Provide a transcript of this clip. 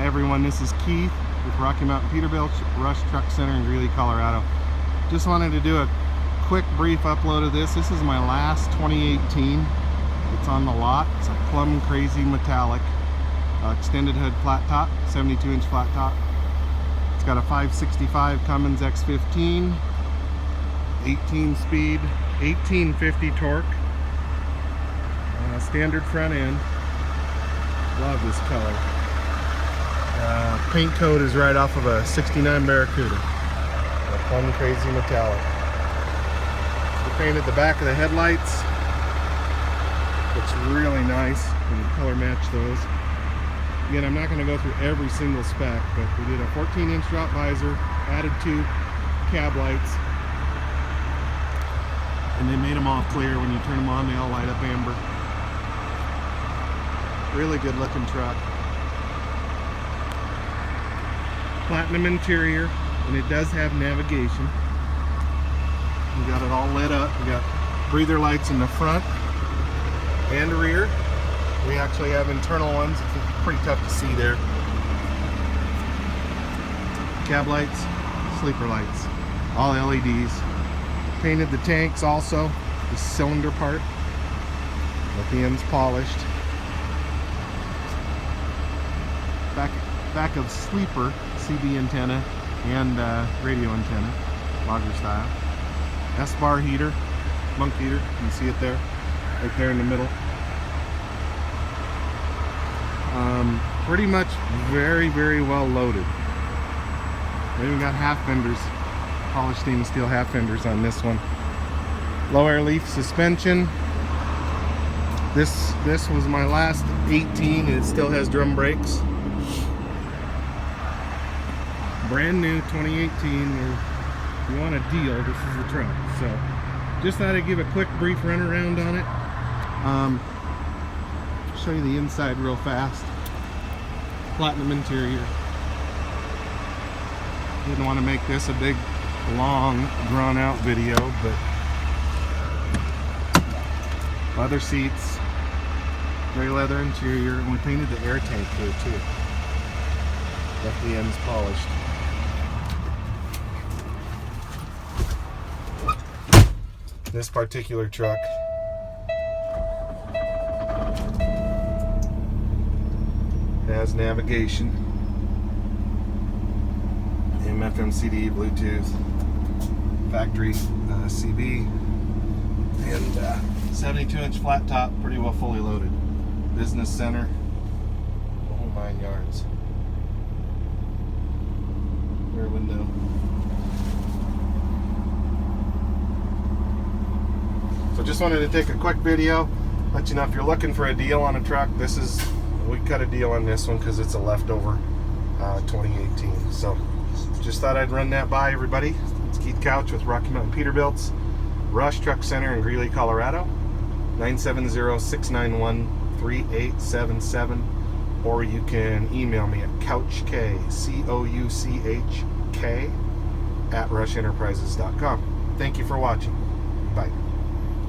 everyone, this is Keith with Rocky Mountain Peterbilt Rush Truck Center in Greeley, Colorado. Just wanted to do a quick brief upload of this. This is my last 2018. It's on the lot. It's a Plum Crazy Metallic extended hood flat top, 72-inch flat top. It's got a 565 Cummins X15, 18 speed, 1850 torque, standard front end. Love this color. Paint coat is right off of a 69 Barracuda. A Plum Crazy Metallic. We painted the back of the headlights. Looks really nice. We color match those. Again, I'm not going to go through every single spec, but we did a 14-inch drop visor, added 2 cab lights, and they made them all clear. When you turn them on, they all light up amber. Really good looking truck. Platinum interior, and it does have navigation. We got it all lit up. We got breather lights in the front and rear. We actually have internal ones. It's pretty tough to see there. Cab lights, sleeper lights, all LEDs. Painted the tanks also, the cylinder part, with the ends polished. Back of sleeper, CB antenna and radio antenna, logger style. Esbar heater, bunk heater, you can see it there, right there in the middle. Pretty much very well loaded. We even got half fenders, polished stainless steel half fenders on this one. Low air leaf suspension. This was my last 18, and it still has drum brakes. Brand new 2018. If you want a deal, this is the truck. So just thought I'd give a quick brief run around on it. Show you the inside real fast. Platinum interior. Didn't want to make this a big, long, drawn-out video, but leather seats, gray leather interior, and we painted the air tank here too. Left the ends polished. This particular truck has navigation, AM/FM CD, Bluetooth, factory CB, and 72-inch flat top, pretty well fully loaded. Business center, the whole 9 yards. Rear window. So just wanted to take a quick video, let you know if you're looking for a deal on a truck. We cut a deal on this one because it's a leftover 2018. So just thought I'd run that by everybody. It's Keith Couch with Rocky Mountain Peterbilt's Rush Truck Center in Greeley, Colorado. 970-691-3877, or you can email me at couchk, COUCHK, @rushenterprises.com. Thank you for watching. Bye.